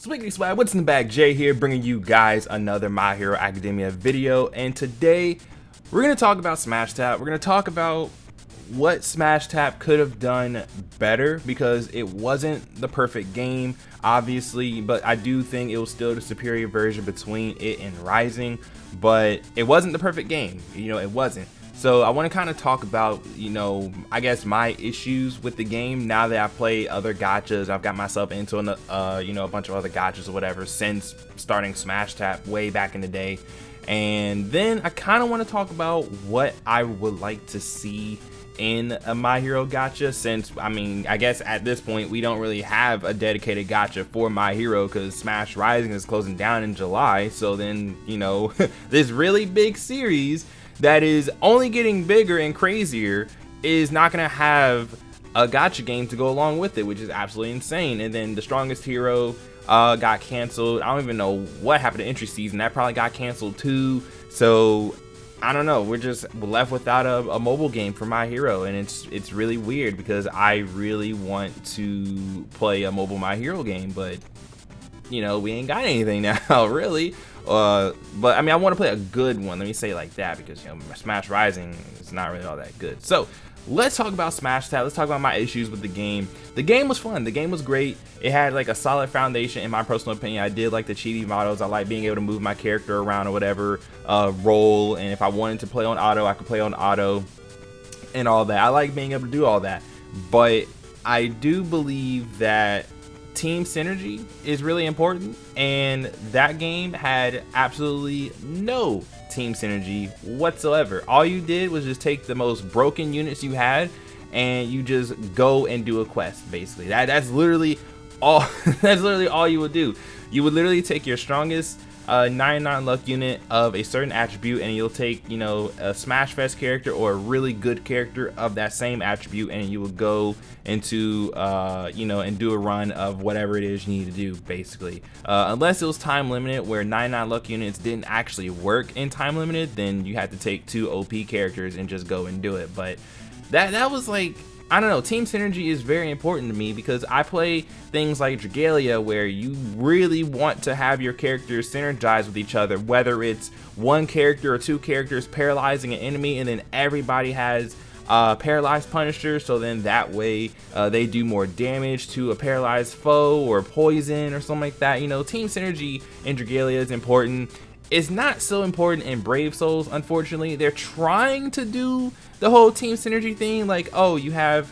Swiggity swag, what's in the bag? Jay here, bringing you guys another My Hero Academia video, and today we're going to talk about Smash Tap. We're going to talk about what Smash Tap could have done better, because it wasn't the perfect game, obviously, but I do think it was still the superior version between it and Rising, but it wasn't the perfect game, it wasn't. So I want to kind of talk about, I guess my issues with the game now that I've played other gachas. I've got myself into a bunch of other gachas or whatever since starting Smash Tap way back in the day. And then I kind of want to talk about what I would like to see in a My Hero gacha, since I guess at this point we don't really have a dedicated gacha for My Hero because Smash Rising is closing down in July. So then, this really big series that is only getting bigger and crazier is not going to have a gacha game to go along with it, which is absolutely insane. And then the Strongest Hero got canceled. I don't even know what happened to entry season. That probably got canceled too. So I don't know, we're just left without a mobile game for My Hero, and it's really weird because I really want to play a mobile My Hero game, but we ain't got anything now, really. But I want to play a good one, let me say it like that, because Smash Rising is not really all that good. So let's talk about Smash Tap. Let's talk about my issues with the game. The game was fun, the game was great. It had like a solid foundation in my personal opinion. I did like the chibi models. I like being able to move my character around or whatever, roll, and if I wanted to play on auto, I could play on auto and all that. I like being able to do all that, but I do believe that team synergy is really important, and that game had absolutely no team synergy whatsoever. All you did was just take the most broken units you had and you just go and do a quest. Basically that's literally all that's literally all you would do. You would literally take your strongest 99 luck unit of a certain attribute, and you'll take a Smash Fest character or a really good character of that same attribute, and you would go into and do a run of whatever it is you need to do, basically. Unless it was time limited, where 99 luck units didn't actually work in time limited, then you had to take 2 OP characters and just go and do it. But that was like, I don't know, team synergy is very important to me because I play things like Dragalia where you really want to have your characters synergize with each other, whether it's one character or 2 characters paralyzing an enemy and then everybody has paralyzed Punisher, so then that way they do more damage to a paralyzed foe or poison or something like that. Team synergy in Dragalia is important. It's not so important in Brave Souls, unfortunately. They're trying to do the whole team synergy thing, like, oh, you have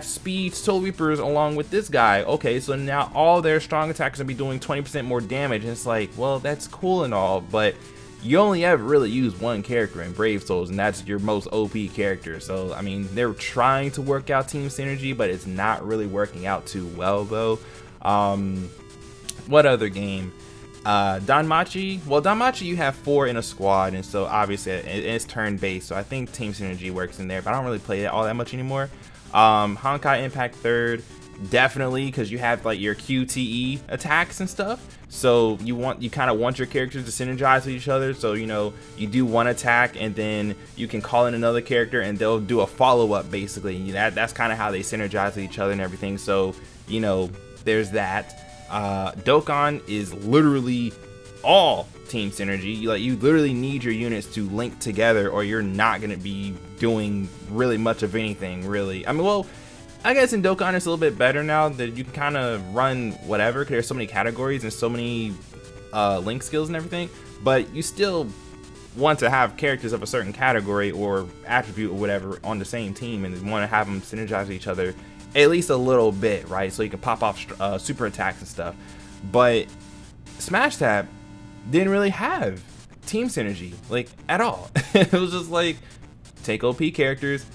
speed Soul Reapers along with this guy. Okay, so now all their strong attacks are gonna be doing 20% more damage, and it's like, well, that's cool and all, but you only ever really use one character in Brave Souls, and that's your most OP character. So they're trying to work out team synergy, but it's not really working out too well though. What other game? Danmachi. Well, Danmachi, you have 4 in a squad, and so obviously it's turn-based, so I think team synergy works in there, but I don't really play it all that much anymore. Honkai Impact 3rd, definitely, because you have like your QTE attacks and stuff, so you kind of want your characters to synergize with each other. So you do one attack and then you can call in another character and they'll do a follow-up, basically. That's kind of how they synergize with each other and everything. So there's that. Dokkan is literally all team synergy. You literally need your units to link together, or you're not gonna be doing really much of anything, really. Well, I guess in Dokkan it's a little bit better now that you can kind of run whatever, because there's so many categories and so many link skills and everything, but you still want to have characters of a certain category or attribute or whatever on the same team, and want to have them synergize with each other at least a little bit, right? So you can pop off super attacks and stuff. But Smash Tap didn't really have team synergy, like, at all. It was just like, take OP characters,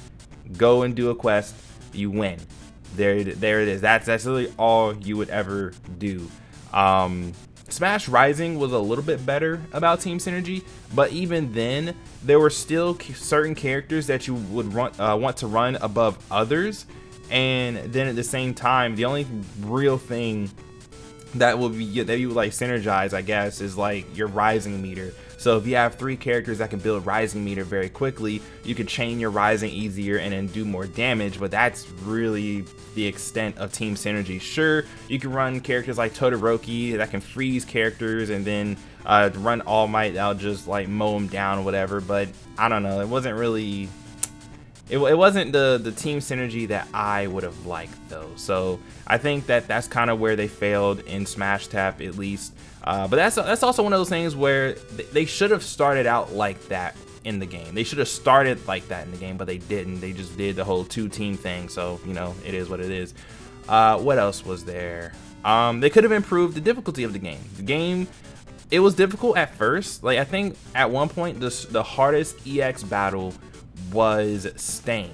go and do a quest, you win. There it is. That's literally all you would ever do. Smash Rising was a little bit better about team synergy, but even then, there were still certain characters that you would want to run above others. And then at the same time, the only real thing that will be that you would like synergize, I guess, is like your rising meter. So if you have 3 characters that can build rising meter very quickly, you could chain your rising easier and then do more damage, but that's really the extent of team synergy. Sure, you can run characters like Todoroki that can freeze characters and then run All Might that'll just like mow them down or whatever, but I don't know, it wasn't really it wasn't the team synergy that I would have liked though. So I think that that's kind of where they failed in Smash Tap, at least. But that's also one of those things where they should have started out like that in the game. They should have started like that in the game, but they didn't. They just did the whole 2-team thing. So, you know, it is what it is. What else was there? They could have improved the difficulty of the game. The game, it was difficult at first. Like, I think at one point the hardest EX battle was Stain,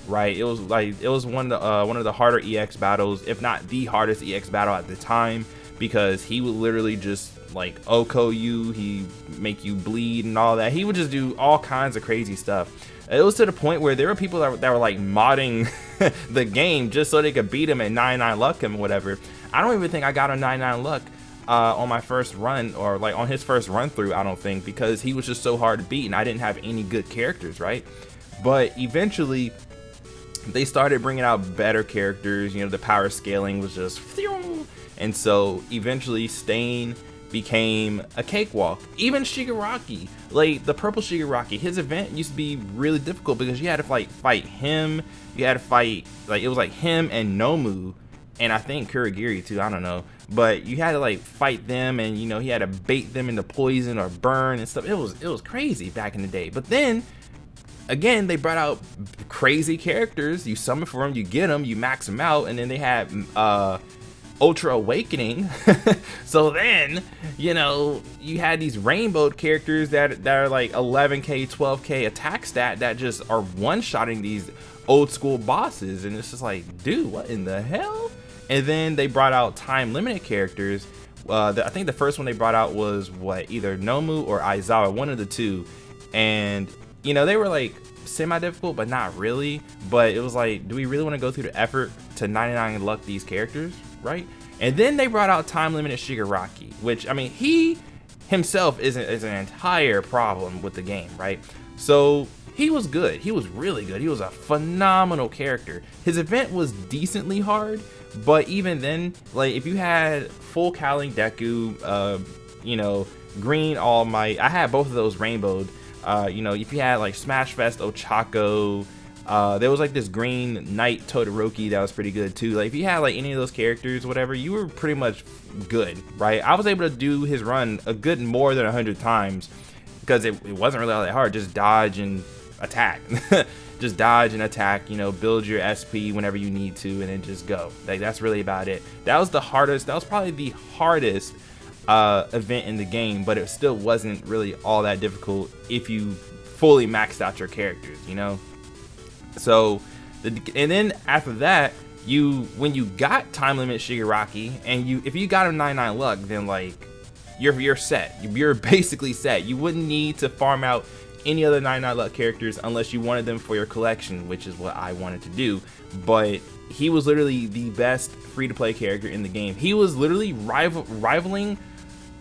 right? It was one of the harder EX battles, if not the hardest EX battle at the time, because he would literally just like Oko you, he make you bleed and all that. He would just do all kinds of crazy stuff. It was to the point where there were people that were like modding the game just so they could beat him at 99 luck and whatever. I don't even think I got a 99 luck on my first run, or like on his first run through, I don't think, because he was just so hard to beat and I didn't have any good characters, right? But eventually they started bringing out better characters. You know, the power scaling was just, and so eventually Stain became a cakewalk. Even Shigaraki, like the purple Shigaraki, his event used to be really difficult because you had to like fight him, you had to fight, like it was like him and Nomu, and I think Kurogiri too, I don't know, but you had to like fight them, and you know, he had to bait them into poison or burn and stuff. It was crazy back in the day. But then again, they brought out crazy characters. You summon for them, you get them, you max them out, and then they had Ultra Awakening. So then, you know, you had these rainbow characters that are like 11k 12k attack stat that just are one-shotting these old school bosses, and it's just like, dude, what in the hell? And then they brought out time limited characters. I think the first one they brought out was what, either Nomu or Aizawa, one of the two, and you know, they were like semi-difficult, but not really. But it was like, do we really want to go through the effort to 99 luck these characters, right? And then they brought out time limited Shigaraki, which, I mean, he himself is an entire problem with the game, right? So he was good. He was really good. He was a phenomenal character. His event was decently hard, but even then, like if you had full Cowling Deku, you know, green All Might, I had both of those rainbowed. You know, if you had like Smash Fest Ochako, there was like this green Knight Todoroki that was pretty good too. Like if you had like any of those characters, whatever, you were pretty much good, right? I was able to do his run a good more than 100 times because it wasn't really all that hard. Just dodge and attack. Just dodge and attack, you know, build your SP whenever you need to, and then just go. Like that's really about it. That was the hardest. That was probably the hardest event in the game, but it still wasn't really all that difficult if you fully maxed out your characters, you know. So and then after that, when you got time limit Shigaraki, and if you got him 99 luck, then like you're set. You're basically set. You wouldn't need to farm out any other 99 luck characters unless you wanted them for your collection, which is what I wanted to do. But he was literally the best free-to-play character in the game. He was literally rivaling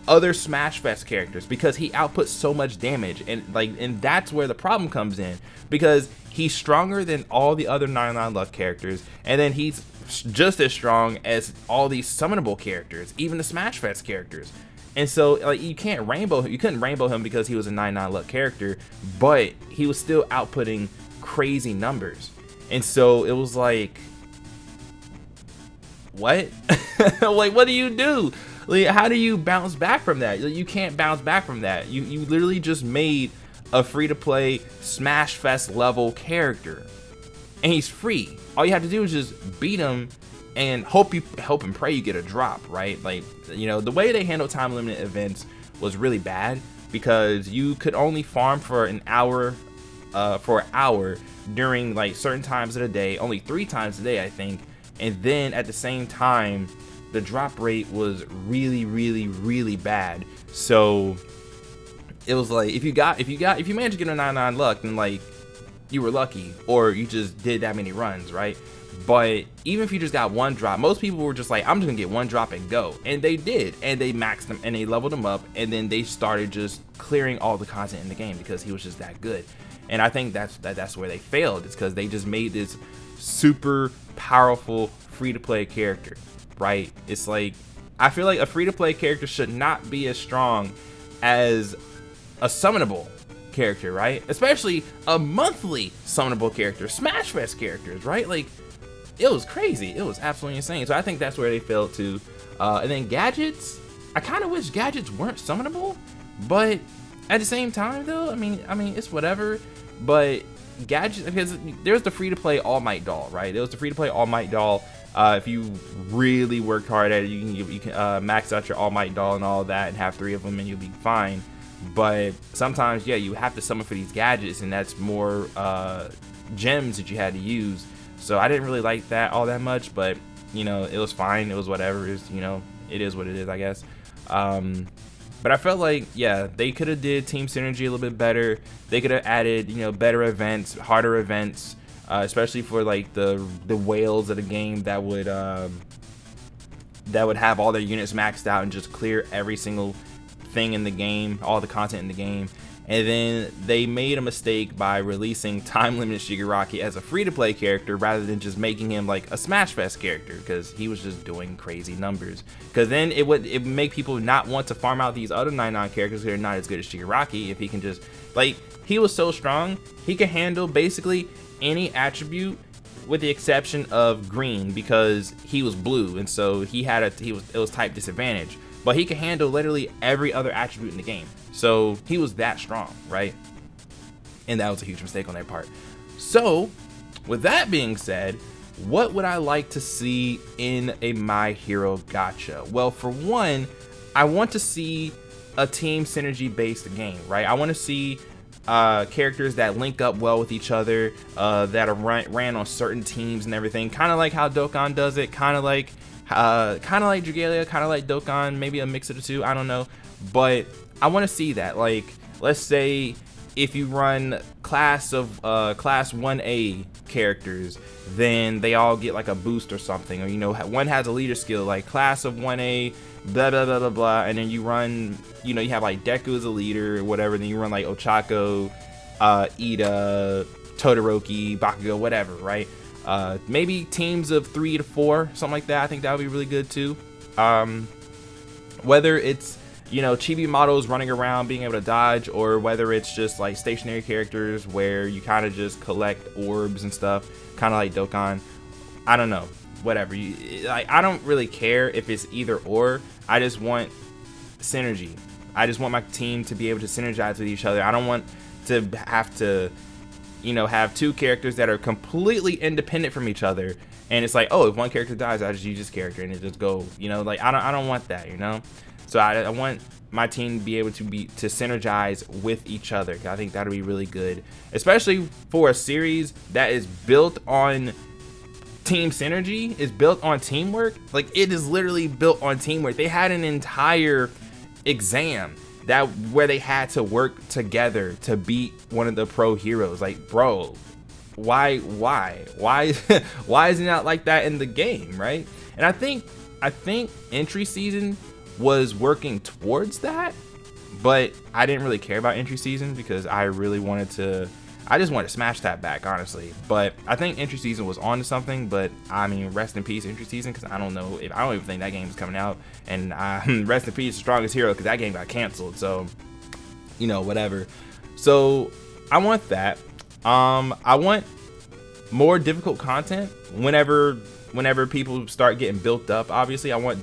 other Smash Fest characters because he outputs so much damage, and that's where the problem comes in, because he's stronger than all the other 99 luck characters, and then he's just as strong as all these summonable characters, even the Smash Fest characters. And so like you couldn't rainbow him because he was a 99 luck character, but he was still outputting crazy numbers. And so it was like, what? Like, what do you do? Like, how do you bounce back from that? You can't bounce back from that. You literally just made a free-to-play Smash Fest level character, and he's free. All you have to do is just beat him and hope and pray you get a drop, right? Like, you know, the way they handle time limited events was really bad because you could only farm for an hour during like certain times of the day, only 3 times a day, I think. And then at the same time, the drop rate was really, really, really bad. So it was like if you managed to get a 99 luck, then like you were lucky, or you just did that many runs, right? But even if you just got one drop, most people were just like, I'm just gonna get one drop and go. And they did, and they maxed them and they leveled him up, and then they started just clearing all the content in the game because he was just that good. And I think that's where they failed. It's because they just made this super powerful free-to-play character, right? It's like, I feel like a free-to-play character should not be as strong as a summonable character, right? Especially a monthly summonable character, Smash Fest characters, right? Like, it was crazy. It was absolutely insane. So I think that's where they failed too. And then gadgets, I kind of wish gadgets weren't summonable, but at the same time though, I mean it's whatever. But gadgets, because there's the free-to-play All Might doll, right? There was the free-to-play All Might doll. If you really worked hard at it, you can max out your All Might doll and all of that and have 3 of them and you'll be fine. But sometimes, yeah, you have to summon for these gadgets, and that's more gems that you had to use. So I didn't really like that all that much, but you know, it was fine. It was whatever. It's, you know, it is what it is, I guess. But I felt like, yeah, they could have did team synergy a little bit better. They could have added, you know, better events, harder events, especially for like the whales of the game that would have all their units maxed out and just clear every single thing in the game, all the content in the game. And then they made a mistake by releasing time limited Shigaraki as a free-to-play character rather than just making him like a Smash Fest character, because he was just doing crazy numbers. Because then it would make people not want to farm out these other 99 characters who are not as good as Shigaraki if he can just, like, he was so strong, he could handle basically any attribute with the exception of green, because he was blue, and so it was type disadvantage. But he could handle literally every other attribute in the game. So he was that strong, right? And that was a huge mistake on their part. So with that being said, what would I like to see in a My Hero Gacha? Well, for one, I want to see a team synergy based game, right? I want to see characters that link up well with each other, that are ran on certain teams and everything, kind of like how Dokkan does it, kind of like Dragalia, kind of like Dokkan, maybe a mix of the two, I don't know. But I want to see that. Like, let's say if you run class 1A characters, then they all get like a boost or something, or, you know, one has a leader skill like class of 1A, blah blah blah blah blah, and then you run, you know, you have like Deku as a leader or whatever, then you run like Ochako, Ida, Todoroki, Bakugo, whatever, right? Maybe teams of 3 to 4, something like that. I think that would be really good too. Whether it's, you know, chibi models running around being able to dodge, or whether it's just like stationary characters where you kind of just collect orbs and stuff, kind of like Dokkan. I don't know, whatever. I don't really care if it's either or. I just want synergy. I just want my team to be able to synergize with each other. I don't want to have to, you know, have 2 characters that are completely independent from each other, and it's like, oh, if one character dies, I just use this character and it just go, you know, like I don't want that, you know. So I want my team to be able to synergize with each other. I think that'll be really good, especially for a series that is built on team synergy, is built on teamwork. Like, it is literally built on teamwork. They had an entire exam where they had to work together to beat one of the pro heroes. Like, bro, why why is it not like that in the game, right? And I think entry season was working towards that, but I didn't really care about entry season because I just wanted Smash Tap back, honestly. But I think entry season was on to something. But I mean, rest in peace entry season, because I don't even think that game is coming out. And rest in peace Strongest Hero, because that game got canceled. So, you know, whatever. So I want that. I want more difficult content whenever people start getting built up. Obviously, I want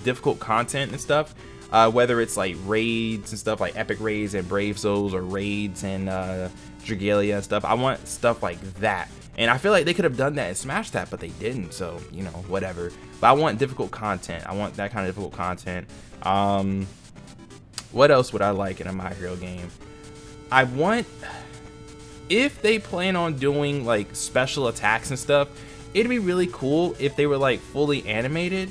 difficult content and stuff. Whether it's like raids and stuff, like epic raids and Brave Souls, or raids and Dragalia and stuff. I want stuff like that, and I feel like they could have done that in Smash Tap, but they didn't. So, you know, whatever. But I want difficult content. I want that kind of difficult content. What else would I like in a My Hero game? I want, if they plan on doing like special attacks and stuff, it'd be really cool if they were like fully animated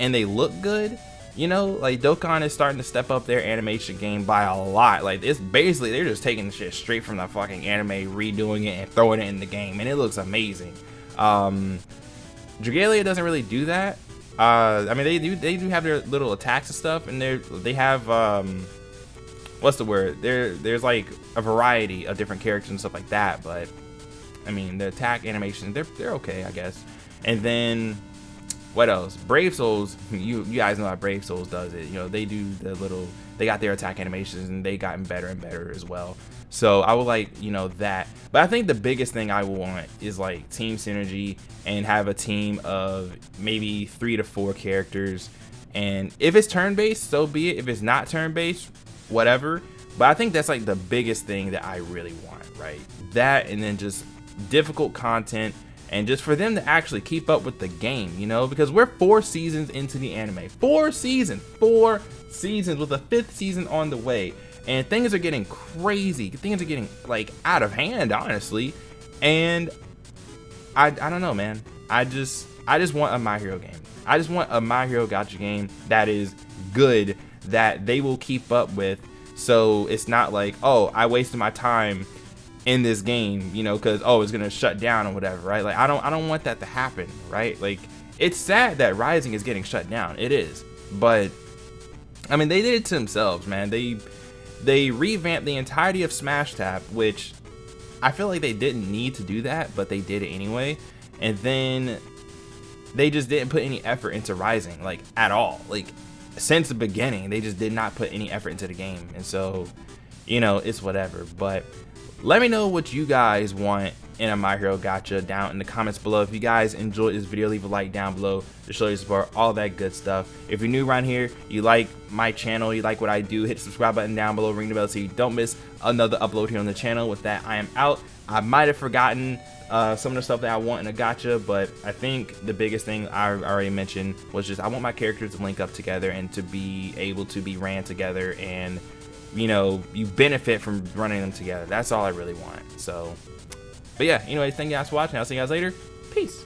and they look good. You know, like Dokkan is starting to step up their animation game by a lot. Like, it's basically, they're just taking the shit straight from the fucking anime, redoing it and throwing it in the game, and it looks amazing. Dragalia doesn't really do that. I mean, they do have their little attacks and stuff, and they have what's the word? There's like a variety of different characters and stuff like that. But I mean, the attack animations, they're okay, I guess. And then what else? Brave Souls, you guys know how Brave Souls does it. You know, they do they got their attack animations, and they gotten better and better as well. So I would like, you know, that. But I think the biggest thing I want is like team synergy, and have a team of maybe 3 to 4 characters. And if it's turn-based, so be it. If it's not turn-based, whatever. But I think that's like the biggest thing that I really want, right? That, and then just difficult content, and just for them to actually keep up with the game, you know, because we're 4 seasons into the anime. 4 seasons with a 5th season on the way, and things are getting crazy. Things are getting like out of hand, honestly. And I don't know, man. I just want a My Hero game. I just want a My Hero Gacha game that is good, that they will keep up with. So it's not like, oh, I wasted my time in this game, you know, because oh, it's gonna shut down or whatever, right? Like I don't want that to happen, right? Like it's sad that Rising is getting shut down. It is, but I mean, they did it to themselves, man. They revamped the entirety of Smash Tap, which I feel like they didn't need to do that, but they did it anyway. And then they just didn't put any effort into Rising, like at all. Like since the beginning, they just did not put any effort into the game. And so, you know, it's whatever. But let me know what you guys want in a My Hero Gacha down in the comments below. If you guys enjoyed this video, leave a like down below to show your support, all that good stuff. If you're new around here, you like my channel, you like what I do, hit the subscribe button down below, ring the bell so you don't miss another upload here on the channel. With that, I am out. I might have forgotten some of the stuff that I want in a gacha, but I think the biggest thing I already mentioned was just I want my characters to link up together and to be able to be ran together, and you know, you benefit from running them together. That's all I really want. So, but yeah, anyway, thank you guys for watching. I'll see you guys later. Peace.